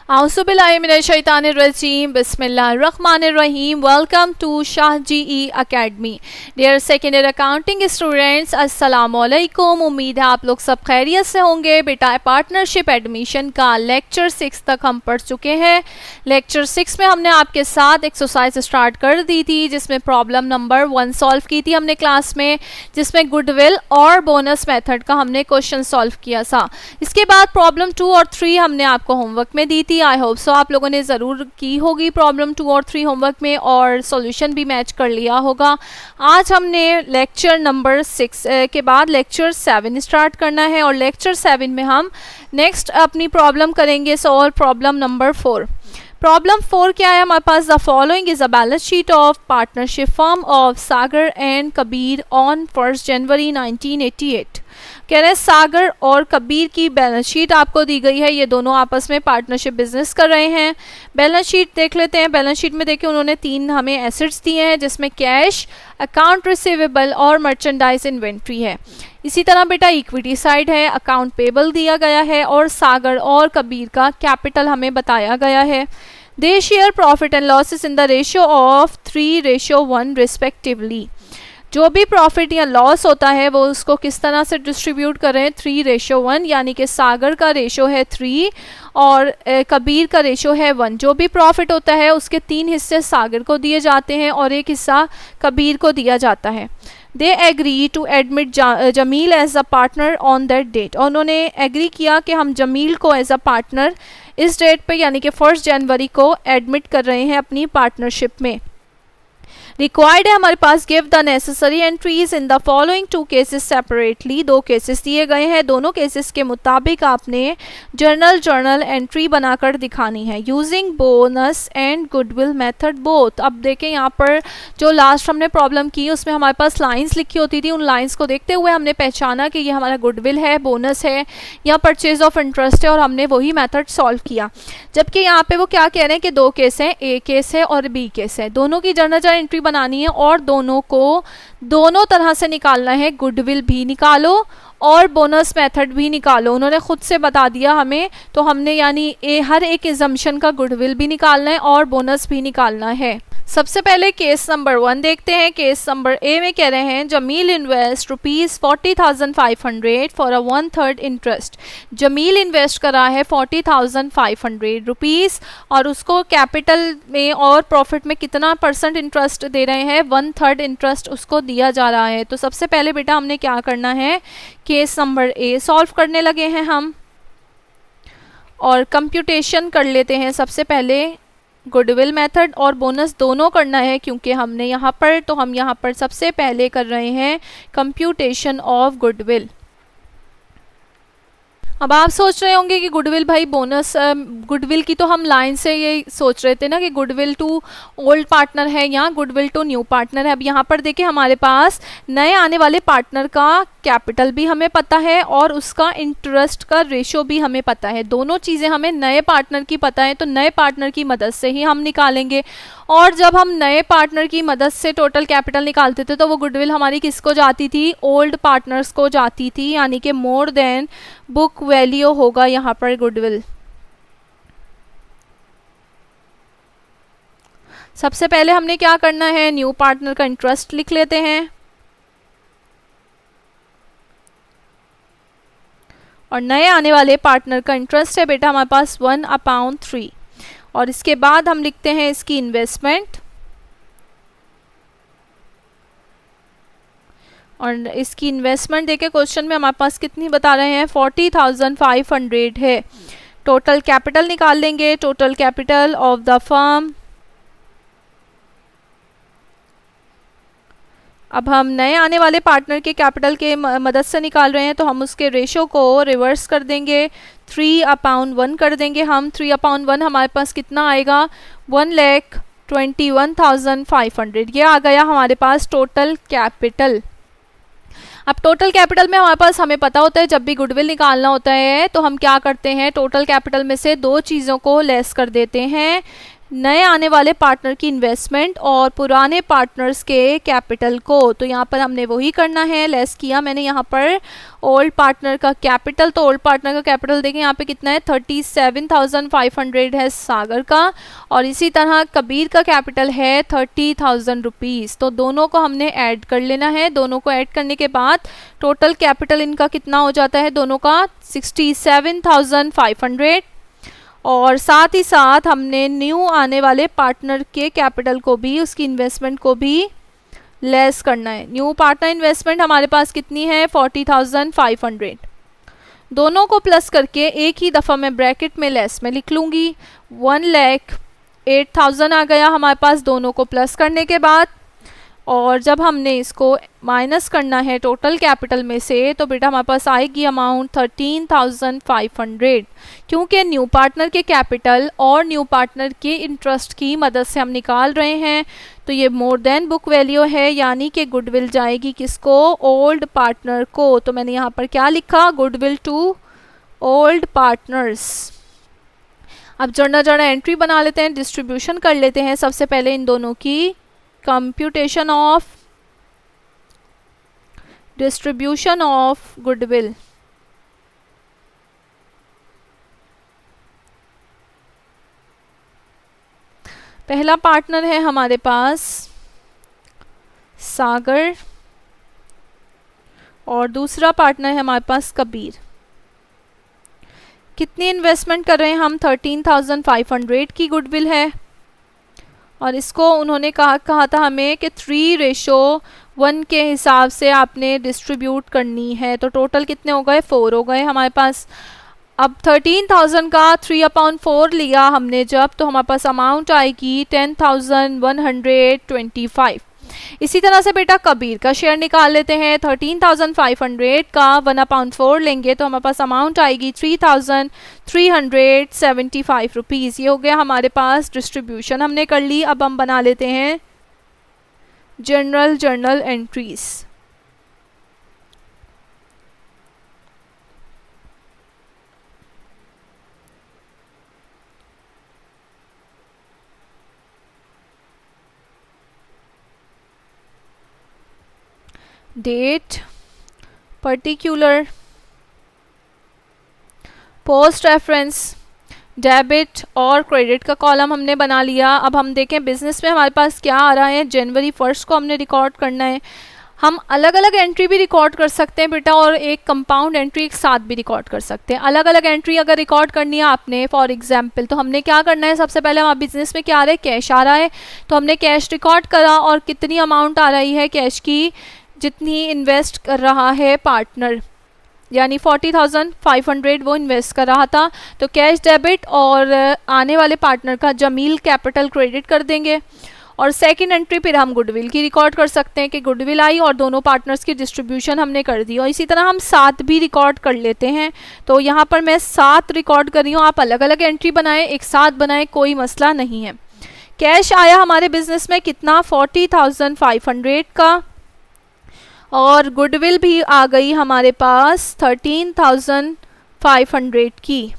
Auzubillahiminash-shaytanir-rajim. Bismillahir-rahmanir-rahim. Welcome to Shah GE Academy. Dear second year accounting students, अस्सलाम वालेकुम। उम्मीद है आप लोग सब खैरियत से होंगे। बेटा पार्टनरशिप एडमिशन का लेक्चर 6 तक हम पढ़ चुके हैं। लेक्चर 6 में हमने आपके साथ एक्सरसाइज स्टार्ट कर दी थी, जिसमें प्रॉब्लम नंबर 1 सॉल्व की थी हमने क्लास में, जिसमें गुडविल और बोनस मेथड का हमने क्वेश्चन सॉल्व किया था। इसके बाद प्रॉब्लम 2 और 3 हमने आपको होमवर्क में दी थी। आई होप सो आप लोगों ने ज़रूर की होगी प्रॉब्लम 2 और 3 होमवर्क में, और सॉल्यूशन भी मैच कर लिया होगा। आज हमने लेक्चर नंबर 6 के बाद लेक्चर 7 स्टार्ट करना है, और लेक्चर 7 में हम नेक्स्ट अपनी प्रॉब्लम करेंगे सॉल्व प्रॉब्लम नंबर 4। प्रॉब्लम 4 क्या है हमारे पास? The following is a balance sheet of partnership firm of Sagar and Kabir on 1 January 1988। कह रहे हैं सागर और कबीर की बैलेंस शीट आपको दी गई है। ये दोनों आपस में पार्टनरशिप बिजनेस कर रहे हैं। बैलेंस शीट देख लेते हैं। बैलेंस शीट में देखिए उन्होंने 3 हमें एसेट्स दिए हैं, जिसमें कैश, अकाउंट रिसीवेबल और मर्चेंडाइज इन्वेंट्री है। इसी तरह बेटा इक्विटी साइड है, अकाउंट पेबल दिया गया है, और सागर और कबीर का कैपिटल हमें बताया गया है। They share profit and losses in the ratio of 3:1 respectively. जो भी प्रॉफिट या लॉस होता है वो उसको किस तरह से डिस्ट्रीब्यूट कर रहे हैं? 3:1, यानी कि सागर का रेशो है 3 और कबीर का रेशो है 1। जो भी प्रॉफिट होता है उसके 3 हिस्से सागर को दिए जाते हैं और 1 हिस्सा कबीर को दिया जाता है। They agree to admit Jameel as a partner on that date. और उन्होंने एग्री किया कि हम जमील को एज अ पार्टनर इस डेट पे यानी कि 1 जनवरी को एडमिट कर रहे हैं अपनी पार्टनरशिप में। रिक्वायर्ड है हमारे पास give the necessary entries in the following 2 cases separately. 2 cases दिए गए हैं, दोनों केसेस के मुताबिक आपने जर्नल एंट्री बनाकर दिखानी है using bonus and goodwill method both. अब देखें यहाँ पर जो लास्ट हमने प्रॉब्लम की उसमें हमारे पास लाइंस लिखी होती थी, उन लाइंस को देखते हुए हमने पहचाना कि ये हमारा गुडविल है, बोनस है या परचेज ऑफ इंटरेस्ट है, और हमने वही मेथड सॉल्व किया। जबकि यहाँ पे वो क्या कह रहे हैं कि 2 केस हैं, ए केस है और बी केस है। दोनों की जर्नल एंट्री बनानी है और दोनों को दोनों तरह से निकालना है। गुडविल भी निकालो और बोनस मेथड भी निकालो। उन्होंने खुद से बता दिया हमें, तो हमने यानी हर एक एजम्पशन का गुडविल भी निकालना है और बोनस भी निकालना है। सबसे पहले केस नंबर 1 देखते हैं। केस नंबर ए में कह रहे हैं Jameel invest ₹40,500 for a 1/3 interest. Jameel invest करा है ₹40,500 और उसको कैपिटल में और प्रॉफिट में कितना % इंटरेस्ट दे रहे हैं? 1/3 इंटरेस्ट उसको दिया जा रहा है। तो सबसे पहले बेटा हमने क्या करना है? केस नंबर ए सॉल्व करने लगे हैं हम, और कंप्यूटेशन कर लेते हैं। सबसे पहले गुडविल मेथड और बोनस दोनों करना है, क्योंकि हमने यहाँ पर तो हम यहाँ पर सबसे पहले कर रहे हैं कंप्यूटेशन ऑफ गुडविल। अब आप सोच रहे होंगे कि गुडविल भाई बोनस गुडविल की तो हम लाइन से ये सोच रहे थे ना कि गुडविल टू ओल्ड पार्टनर है या गुडविल टू न्यू पार्टनर है। अब यहाँ पर देखिए हमारे पास नए आने वाले पार्टनर का कैपिटल भी हमें पता है और उसका इंटरेस्ट का रेशो भी हमें पता है। दोनों चीज़ें हमें नए पार्टनर की पता है, तो नए पार्टनर की मदद से ही हम निकालेंगे। और जब हम नए पार्टनर की मदद से टोटल कैपिटल निकालते थे तो वो गुडविल हमारी किसको जाती थी? ओल्ड पार्टनर्स को जाती थी, यानी कि मोर देन बुक वैल्यू होगा यहाँ पर गुडविल। सबसे पहले हमने क्या करना है? न्यू पार्टनर का इंटरेस्ट लिख लेते हैं, और नए आने वाले पार्टनर का इंटरेस्ट है बेटा हमारे पास 1/3। और इसके बाद हम लिखते हैं इसकी इन्वेस्टमेंट, और इसकी इन्वेस्टमेंट देखिए क्वेश्चन में हमारे पास कितनी बता रहे हैं? 40,500 है। टोटल कैपिटल निकाल लेंगे। Total capital of the firm, अब हम नए आने वाले पार्टनर के कैपिटल के मदद से निकाल रहे हैं, तो हम उसके रेशो को रिवर्स कर देंगे, 3/1 कर देंगे हम। 3/1 हमारे पास कितना आएगा? 1,21,500। ये आ गया हमारे पास टोटल कैपिटल। अब टोटल कैपिटल में हमारे पास हमें पता होता है जब भी गुडविल निकालना होता है तो हम क्या करते हैं? टोटल कैपिटल में से 2 चीज़ों को लेस कर देते हैं, नए आने वाले पार्टनर की इन्वेस्टमेंट और पुराने पार्टनर्स के कैपिटल को। तो यहाँ पर हमने वही करना है, लेस किया मैंने यहाँ पर ओल्ड पार्टनर का कैपिटल। तो ओल्ड पार्टनर का कैपिटल देखें यहाँ पे कितना है, 37,500 है सागर का, और इसी तरह कबीर का कैपिटल है 30,000 रुपीज़। तो दोनों को हमने ऐड कर लेना है। दोनों को ऐड करने के बाद टोटल कैपिटल इनका कितना हो जाता है, दोनों का 67,500। और साथ ही साथ हमने न्यू आने वाले पार्टनर के कैपिटल को भी, उसकी इन्वेस्टमेंट को भी लेस करना है। न्यू पार्टनर इन्वेस्टमेंट हमारे पास कितनी है, 40,500। दोनों को प्लस करके एक ही दफ़ा मैं ब्रैकेट में लेस में लिख लूँगी। 1,08,000 आ गया हमारे पास दोनों को प्लस करने के बाद। और जब हमने इसको माइनस करना है टोटल कैपिटल में से, तो बेटा हमारे पास आएगी अमाउंट 13,500, क्योंकि न्यू पार्टनर के कैपिटल और न्यू पार्टनर के इंटरेस्ट की मदद से हम निकाल रहे हैं। तो ये मोर देन बुक वैल्यू है, यानी कि गुडविल जाएगी किसको, ओल्ड पार्टनर को। तो मैंने यहाँ पर क्या लिखा, गुडविल टू ओल्ड पार्टनर्स। अब जरा एंट्री बना लेते हैं, डिस्ट्रीब्यूशन कर लेते हैं सबसे पहले इन दोनों की। Computation of distribution of goodwill. पहला पार्टनर है हमारे पास सागर और दूसरा पार्टनर है हमारे पास कबीर। कितनी इन्वेस्टमेंट कर रहे हैं हम, 13,500 की गुडविल है, और इसको उन्होंने कहा था हमें कि 3:1 के हिसाब से आपने डिस्ट्रीब्यूट करनी है। तो टोटल कितने हो गए, 4 हो गए हमारे पास। अब 13,000 का 3/4 लिया हमने जब, तो हमारे पास अमाउंट आएगी 10,125। इसी तरह से बेटा कबीर का शेयर निकाल लेते हैं। 13,500 का 1/4 लेंगे तो हमारे पास अमाउंट आएगी 3,375 रुपीज़। ये हो गया हमारे पास डिस्ट्रीब्यूशन हमने कर ली। अब हम बना लेते हैं journal entries. Date, particular, post reference, debit और क्रेडिट का कॉलम हमने बना लिया। अब हम देखें बिजनेस में हमारे पास क्या आ रहा है। जनवरी 1 को हमने रिकॉर्ड करना है। हम अलग अलग एंट्री भी रिकॉर्ड कर सकते हैं बेटा, और एक कंपाउंड एंट्री एक साथ भी रिकॉर्ड कर सकते हैं। अलग अलग एंट्री अगर रिकॉर्ड करनी है आपने, फॉर एग्जांपल, तो हमने क्या करना है, सबसे पहले हमारे बिजनेस में क्या आ रहा है, कैश आ रहा है, तो हमने कैश रिकॉर्ड करा और कितनी अमाउंट आ रही है कैश की, जितनी इन्वेस्ट कर रहा है पार्टनर, यानी 40,500 वो इन्वेस्ट कर रहा था। तो कैश डेबिट और आने वाले पार्टनर का जमील कैपिटल क्रेडिट कर देंगे। और सेकंड एंट्री फिर हम गुडविल की रिकॉर्ड कर सकते हैं कि गुडविल आई और दोनों पार्टनर्स की डिस्ट्रीब्यूशन हमने कर दी। और इसी तरह हम 7 भी रिकॉर्ड कर लेते हैं। तो यहाँ पर मैं 7 रिकॉर्ड कर रही हूँ, आप अलग अलग एंट्री बनाएं, एक साथ बनाएं, कोई मसला नहीं है। कैश आया हमारे बिजनेस में कितना, 40,500 का, और गुडविल भी आ गई हमारे पास 13,500 की।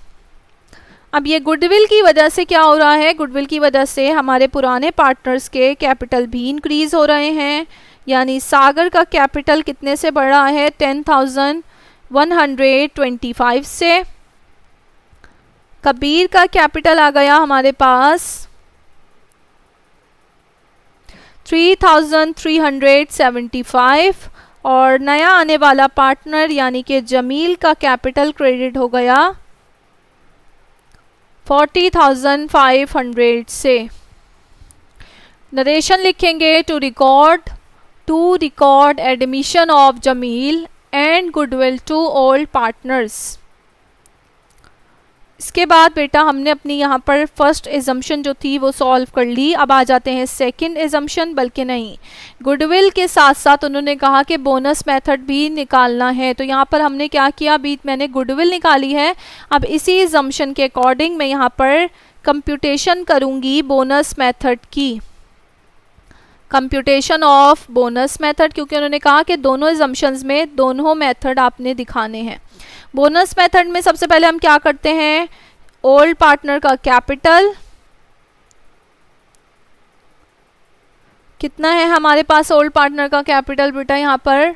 अब ये गुडविल की वजह से क्या हो रहा है, गुडविल की वजह से हमारे पुराने पार्टनर्स के कैपिटल भी इंक्रीज़ हो रहे हैं, यानी सागर का कैपिटल कितने से बढ़ रहा है, 10,125 से। कबीर का कैपिटल आ गया हमारे पास 3,375, और नया आने वाला पार्टनर यानी कि जमील का कैपिटल क्रेडिट हो गया 40,500 से। नरेशन लिखेंगे, to record admission of Jameel and goodwill to old partners. इसके बाद बेटा हमने अपनी यहाँ पर फर्स्ट एजम्पशन जो थी वो सॉल्व कर ली। अब आ जाते हैं सेकंड एजम्पशन, बल्कि नहीं, गुडविल के साथ साथ उन्होंने कहा कि बोनस मेथड भी निकालना है। तो यहाँ पर हमने क्या किया, अभी मैंने गुडविल निकाली है। अब इसी एजम्पशन के अकॉर्डिंग मैं यहाँ पर कंप्यूटेशन करूँगी बोनस मेथड की, कंप्यूटेशन ऑफ बोनस मेथड, क्योंकि उन्होंने कहा कि दोनों एजम्पशंस में दोनों मेथड आपने दिखाने हैं। बोनस मेथड में सबसे पहले हम क्या करते हैं, ओल्ड पार्टनर का कैपिटल कितना है हमारे पास ओल्ड पार्टनर का कैपिटल बेटा यहाँ पर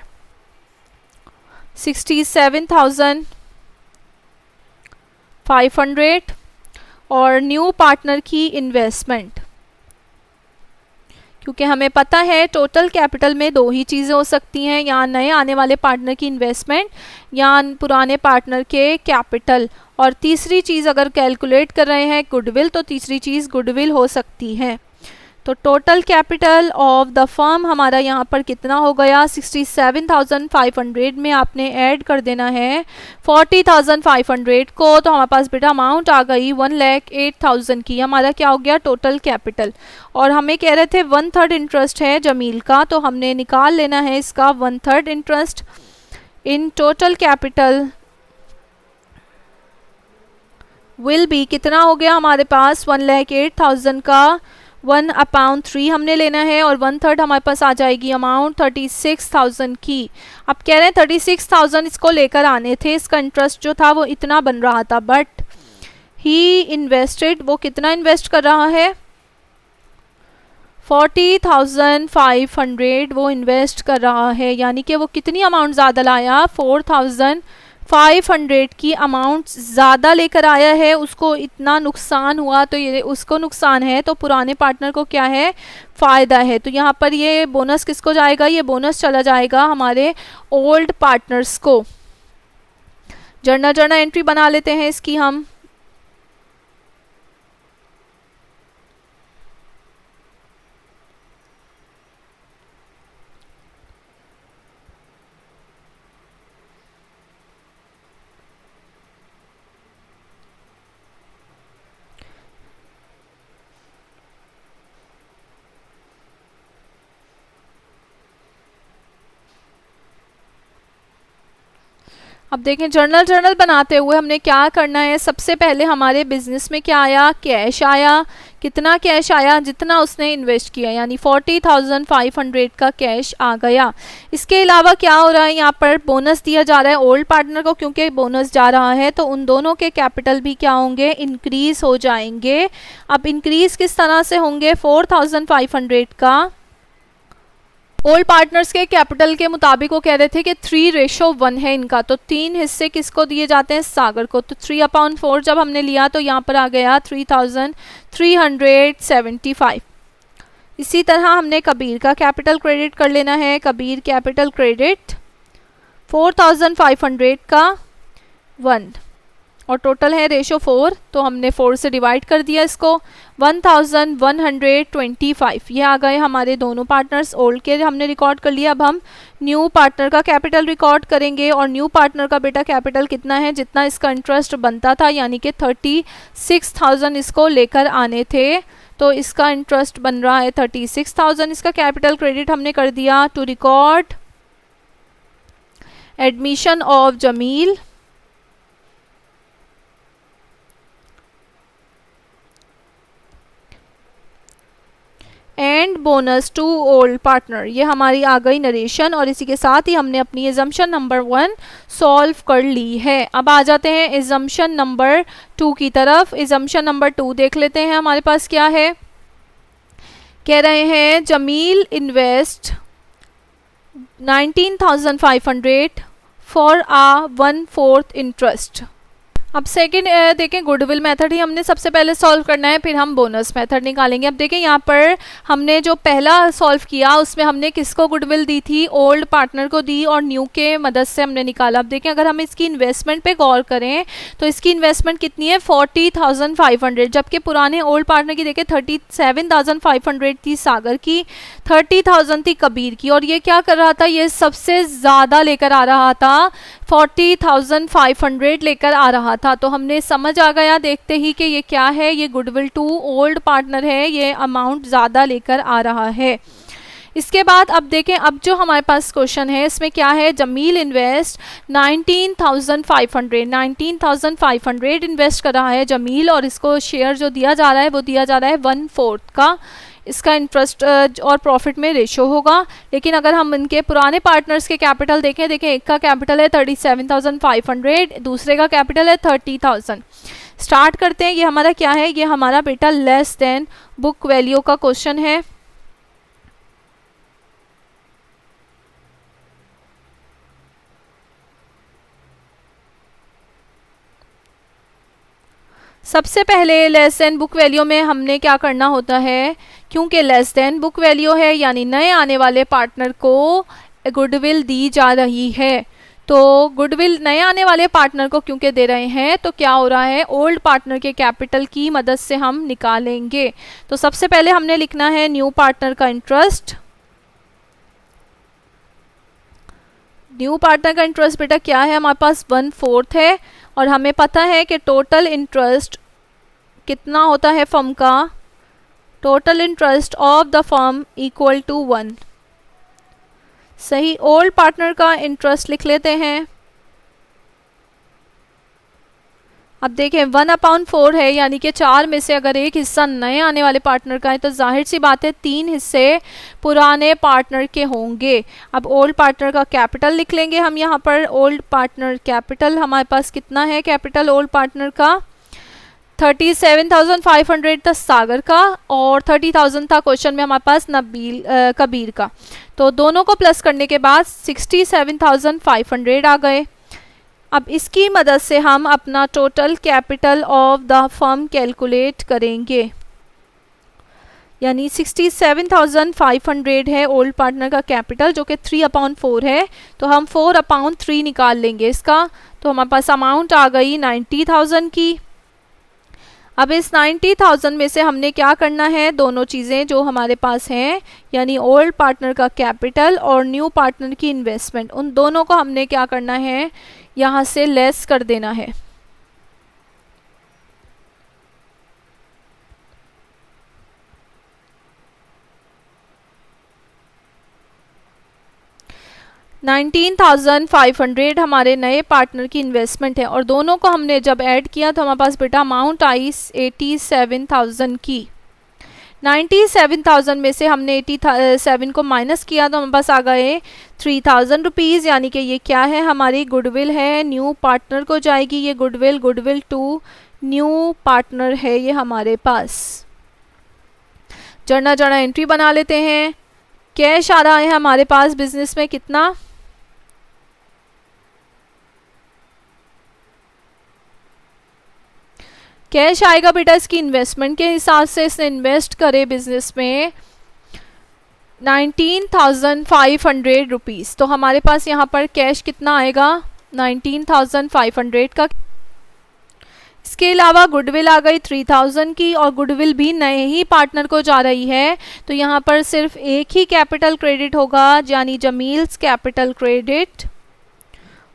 67,500 और न्यू पार्टनर की इन्वेस्टमेंट, क्योंकि हमें पता है टोटल कैपिटल में दो ही चीज़ें हो सकती हैं, या नए आने वाले पार्टनर की इन्वेस्टमेंट या पुराने पार्टनर के कैपिटल, और तीसरी चीज़ अगर कैलकुलेट कर रहे हैं गुडविल तो तीसरी चीज़ गुडविल हो सकती है। तो total capital of the firm हमारा यहाँ पर कितना हो गया 67,500 में आपने ऐड कर देना है 40,500 को, तो हमारे पास बेटा अमाउंट आ गई 1,08,000 की। हमारा क्या हो गया टोटल कैपिटल, और हमें कह रहे थे 1/3 इंटरेस्ट है जमील का, तो हमने निकाल लेना है इसका 1/3 interest in total capital will be कितना हो गया हमारे पास 1,08,000 का 1/3 हमने लेना है, और 1/3 हमारे पास आ जाएगी अमाउंट 36,000 की। अब कह रहे हैं 36,000 इसको लेकर आने थे, इसका इंटरेस्ट जो था वो इतना बन रहा था, बट ही इन्वेस्टेड, वो कितना इन्वेस्ट कर रहा है 40,500 वो इन्वेस्ट कर रहा है, यानी कि वो कितनी अमाउंट ज़्यादा लाया 4,500 की अमाउंट ज़्यादा लेकर आया है, उसको इतना नुकसान हुआ, तो ये उसको नुकसान है तो पुराने पार्टनर को क्या है फ़ायदा है। तो यहाँ पर ये बोनस किसको जाएगा, ये बोनस चला जाएगा हमारे ओल्ड पार्टनर्स को। जर्नल एंट्री बना लेते हैं इसकी हम। अब देखें जर्नल बनाते हुए हमने क्या करना है, सबसे पहले हमारे बिजनेस में क्या आया, कैश आया। कितना कैश आया, जितना उसने इन्वेस्ट किया, यानी 40,500 का कैश आ गया। इसके अलावा क्या हो रहा है, यहाँ पर बोनस दिया जा रहा है ओल्ड पार्टनर को, क्योंकि बोनस जा रहा है तो उन दोनों के कैपिटल भी क्या होंगे, इंक्रीज हो जाएंगे। अब इंक्रीज किस तरह से होंगे, 4,500 का ओल्ड पार्टनर्स के कैपिटल के मुताबिक वो कह रहे थे कि 3:1 है इनका, तो 3 हिस्से किसको दिए जाते हैं, सागर को। तो 3/4 जब हमने लिया तो यहाँ पर आ गया 3,375। इसी तरह हमने कबीर का कैपिटल क्रेडिट कर लेना है, कबीर कैपिटल क्रेडिट 4,500 का 1, और टोटल है रेशो 4, तो हमने 4 से डिवाइड कर दिया इसको, 1,125 ये आ गए हमारे दोनों पार्टनर्स। ओल्ड के हमने रिकॉर्ड कर लिया, अब हम न्यू पार्टनर का कैपिटल रिकॉर्ड करेंगे, और न्यू पार्टनर का बेटा कैपिटल कितना है, जितना इसका इंटरेस्ट बनता था, यानी कि 36,000 इसको लेकर आने थे, तो इसका इंटरेस्ट बन रहा है 36,000। इसका कैपिटल क्रेडिट हमने कर दिया to record admission of Jameel and bonus to old partner. ये हमारी आ गई नरेशन, और इसी के साथ ही हमने अपनी एजम्पशन नंबर 1 सॉल्व कर ली है। अब आ जाते हैं एजम्पशन नंबर 2 की तरफ। एजम्पशन नंबर 2 देख लेते हैं हमारे पास क्या है। कह रहे हैं Jameel invest 19,500 for a 1/4 interest. अब सेकंड देखें गुडविल मेथड ही हमने सबसे पहले सॉल्व करना है, फिर हम बोनस मेथड निकालेंगे। अब देखें यहाँ पर हमने जो पहला सॉल्व किया उसमें हमने किसको गुडविल दी थी, ओल्ड पार्टनर को दी, और न्यू के मदद से हमने निकाला। अब देखें अगर हम इसकी इन्वेस्टमेंट पे गौर करें तो इसकी इन्वेस्टमेंट कितनी है 40,500, जबकि पुराने ओल्ड पार्टनर की देखें 37,500 थी सागर की, 30,000 थी कबीर की, और ये क्या कर रहा था, ये सबसे ज़्यादा लेकर आ रहा था, 40,500 लेकर आ रहा था। तो हमने समझ आ गया देखते ही कि ये क्या है, ये गुडविल टू ओल्ड पार्टनर है, ये अमाउंट ज़्यादा लेकर आ रहा है। इसके बाद अब देखें, अब जो हमारे पास क्वेश्चन है इसमें क्या है, जमील इन्वेस्ट 19,500 इन्वेस्ट कर रहा है जमील, और इसको शेयर जो दिया जा रहा है वो दिया जा रहा है 1/4 का। इसका इंटरेस्ट और प्रॉफिट में रेशो होगा। लेकिन अगर हम इनके पुराने पार्टनर्स के कैपिटल देखें, एक का कैपिटल है 37,500, दूसरे का कैपिटल है 30,000। स्टार्ट करते हैं। ये हमारा क्या है, ये हमारा बेटा लेस देन बुक वैल्यू का क्वेश्चन है। सबसे पहले लेस देन बुक वैल्यू में हमने क्या करना होता है, क्योंकि लेस देन बुक वैल्यू है यानी नए आने वाले पार्टनर को गुडविल दी जा रही है। तो गुडविल नए आने वाले पार्टनर को क्योंकि दे रहे हैं तो क्या हो रहा है, ओल्ड पार्टनर के कैपिटल की मदद से हम निकालेंगे। तो सबसे पहले हमने लिखना है न्यू पार्टनर का इंटरेस्ट। न्यू पार्टनर का इंटरेस्ट बेटा क्या है, हमारे पास 1/4 है और हमें पता है कि टोटल इंटरेस्ट कितना होता है फर्म का, total interest of the firm equal to 1। सही, ओल्ड पार्टनर का इंटरेस्ट लिख लेते हैं। अब देखें 1/4 है यानी कि 4 में से अगर एक हिस्सा नए आने वाले पार्टनर का है तो जाहिर सी बात है 3 हिस्से पुराने पार्टनर के होंगे। अब ओल्ड पार्टनर का कैपिटल लिख लेंगे हम यहाँ पर। ओल्ड पार्टनर कैपिटल हमारे पास कितना है, कैपिटल ओल्ड पार्टनर का 37,500 था सागर का और 30,000 था क्वेश्चन में हमारे पास कबीर का। तो दोनों को प्लस करने के बाद 67,500 आ गए। अब इसकी मदद से हम अपना total capital of the firm calculate करेंगे, यानी 67,500 है ओल्ड पार्टनर का कैपिटल जो कि 3/4 है। तो हम 4/3 निकाल लेंगे इसका, तो हमारे पास अमाउंट आ गई 90,000 की। अब इस 90,000 में से हमने क्या करना है, दोनों चीज़ें जो हमारे पास हैं यानी ओल्ड पार्टनर का कैपिटल और न्यू पार्टनर की इन्वेस्टमेंट, उन दोनों को हमने क्या करना है, यहाँ से लेस कर देना है। $19,500 हमारे नए पार्टनर की इन्वेस्टमेंट है और दोनों को हमने जब ऐड किया तो हमारे पास बेटा अमाउंट आई 87,000 की। 97,000 में से हमने 87 को माइनस किया तो हमारे पास आ गए 3,000 रुपीज़, यानी कि ये क्या है, हमारी गुडविल है, न्यू पार्टनर को जाएगी ये गुडविल टू न्यू पार्टनर है ये हमारे पास। जर्नल एंट्री बना लेते हैं। कैश आ रहा है हमारे पास बिजनेस में कितना, कैश आएगा बेटा इसकी इन्वेस्टमेंट के हिसाब से, इसने इन्वेस्ट करे बिजनेस में 19,500 रुपीज़। तो हमारे पास यहाँ पर कैश कितना आएगा 19,500 का। इसके अलावा गुडविल आ गई 3,000 की और गुडविल भी नए ही पार्टनर को जा रही है तो यहाँ पर सिर्फ एक ही कैपिटल क्रेडिट होगा यानी जमील्स कैपिटल क्रेडिट,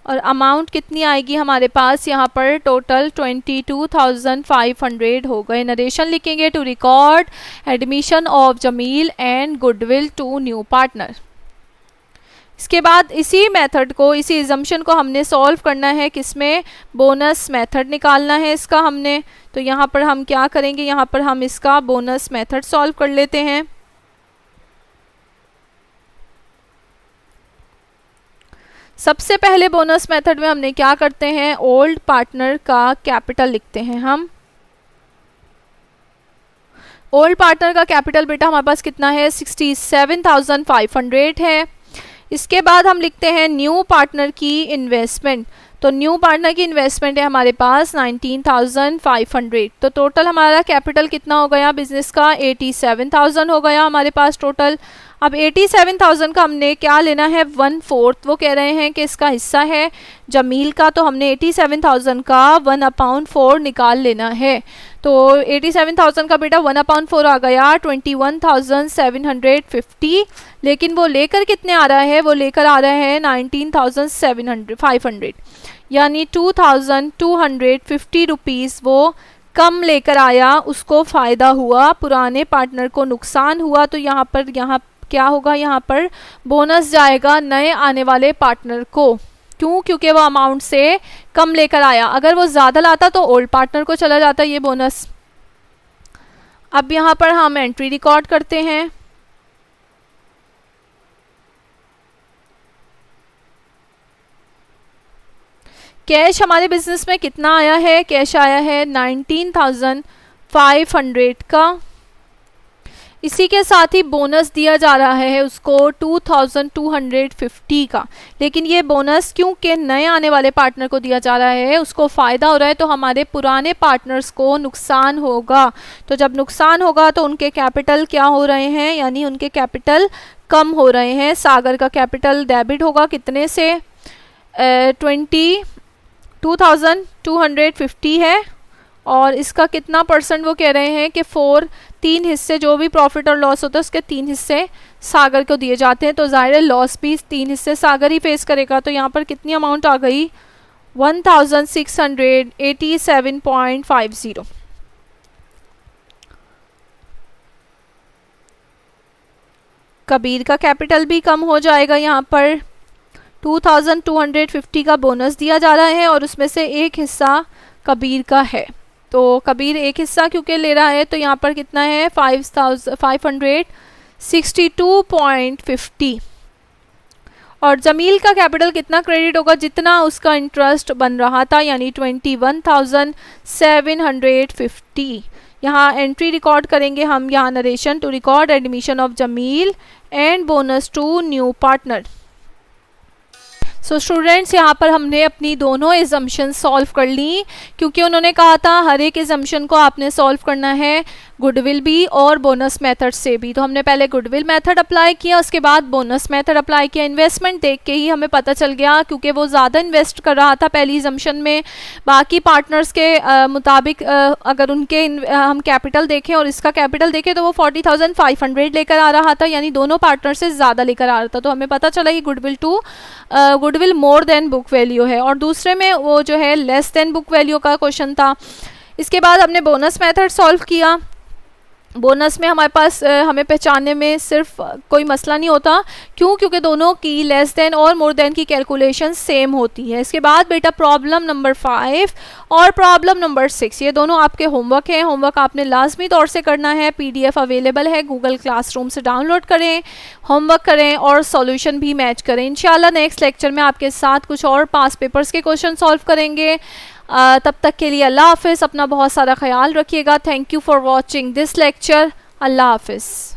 और अमाउंट कितनी आएगी हमारे पास यहाँ पर टोटल 22,500 हो गए। नरेशन लिखेंगे to record admission of Jameel and goodwill to new partner. इसके बाद इसी मेथड को, इसी एजम्पशन को हमने सॉल्व करना है, किसमें, बोनस मेथड निकालना है इसका हमने। तो यहाँ पर हम क्या करेंगे, यहाँ पर हम इसका बोनस मेथड सॉल्व कर लेते हैं। सबसे पहले बोनस मेथड में हमने क्या करते हैं, ओल्ड पार्टनर का कैपिटल लिखते हैं हम। ओल्ड पार्टनर का कैपिटल बेटा हमारे पास कितना है 67,500 है। इसके बाद हम लिखते हैं न्यू पार्टनर की इन्वेस्टमेंट। तो न्यू पार्टनर की इन्वेस्टमेंट है हमारे पास 19,500। तो टोटल हमारा कैपिटल कितना हो गया बिजनेस का 87,000 हो गया हमारे पास टोटल। अब 87,000 का हमने क्या लेना है 1/4, वो कह रहे हैं कि इसका हिस्सा है जमील का, तो हमने 87,000 का 1/4 निकाल लेना है। तो 87,000 का बेटा 1/4 आ गया 21,750, लेकिन वो लेकर कितने आ रहा है, वो लेकर आ रहा है 19,500 यानी 2,250 रुपीज़ वो कम लेकर आया, उसको फ़ायदा हुआ, पुराने पार्टनर को नुकसान हुआ। तो यहाँ क्या होगा, यहाँ पर बोनस जाएगा नए आने वाले पार्टनर को। क्यों, क्योंकि वो अमाउंट से कम लेकर आया। अगर वो ज़्यादा लाता तो ओल्ड पार्टनर को चला जाता ये बोनस। अब यहाँ पर हम एंट्री रिकॉर्ड करते हैं। कैश हमारे बिजनेस में कितना आया है, कैश आया है 19,500 का। इसी के साथ ही बोनस दिया जा रहा है उसको 2250 का। लेकिन ये बोनस क्योंकि नए आने वाले पार्टनर को दिया जा रहा है उसको फ़ायदा हो रहा है, तो हमारे पुराने पार्टनर्स को नुकसान होगा। तो जब नुकसान होगा तो उनके कैपिटल क्या हो रहे हैं, यानी उनके कैपिटल कम हो रहे हैं। सागर का कैपिटल डेबिट होगा कितने से, 2250 है, और इसका कितना परसेंट वो कह रहे हैं कि 3 हिस्से जो भी प्रॉफिट और लॉस होता है उसके 3 हिस्से सागर को दिए जाते हैं। तो ज़ाहिर है लॉस भी 3 हिस्से सागर ही फेस करेगा। तो यहाँ पर कितनी अमाउंट आ गई, 1687.50। कबीर का कैपिटल भी कम हो जाएगा। यहाँ पर 2250 का बोनस दिया जा रहा है और उसमें से एक हिस्सा कबीर का है। तो कबीर एक हिस्सा क्योंकि ले रहा है तो यहाँ पर कितना है, 562.50। और जमील का कैपिटल कितना क्रेडिट होगा, जितना उसका इंटरेस्ट बन रहा था, यानी 21,750। यहाँ एंट्री रिकॉर्ड करेंगे हम, यहाँ narration to record admission of Jameel and bonus to new partner. So students, यहाँ पर हमने अपनी दोनों एजम्पशन सॉल्व कर ली, क्योंकि उन्होंने कहा था हर एक एजम्पशन को आपने सॉल्व करना है गुडविल भी और बोनस मेथड से भी। तो हमने पहले गुडविल मेथड अप्लाई किया, उसके बाद बोनस मेथड अप्लाई किया। इन्वेस्टमेंट देख के ही हमें पता चल गया, क्योंकि वो ज़्यादा इन्वेस्ट कर रहा था पहली एजम्पशन में। बाकी पार्टनर्स के मुताबिक अगर उनके हम कैपिटल देखें और इसका कैपिटल देखें तो वो 40,500 लेकर आ रहा था, यानी दोनों पार्टनर से ज़्यादा लेकर आ रहा था। तो हमें पता चला कि goodwill more than book value है, और दूसरे में वो जो है लेस देन बुक वैल्यू का क्वेश्चन था। इसके बाद हमने बोनस मेथड सॉल्व किया। बोनस में हमारे पास हमें पहचानने में सिर्फ कोई मसला नहीं होता, क्यों, क्योंकि दोनों की लेस देन और मोर देन की कैलकुलेशन सेम होती है। इसके बाद बेटा प्रॉब्लम नंबर 5 और प्रॉब्लम नंबर 6, ये दोनों आपके होमवर्क हैं। होमवर्क आपने लाजमी तौर से करना है, PDF अवेलेबल है, गूगल क्लासरूम से डाउनलोड करें, होमवर्क करें और सॉल्यूशन भी मैच करें। इंशाल्लाह नेक्स्ट लेक्चर में आपके साथ कुछ और पास पेपर्स के क्वेश्चन सॉल्व करेंगे। तब तक के लिए अल्लाह हाफिज़, अपना बहुत सारा ख्याल रखिएगा। Thank you for watching this lecture. अल्लाह हाफिज़।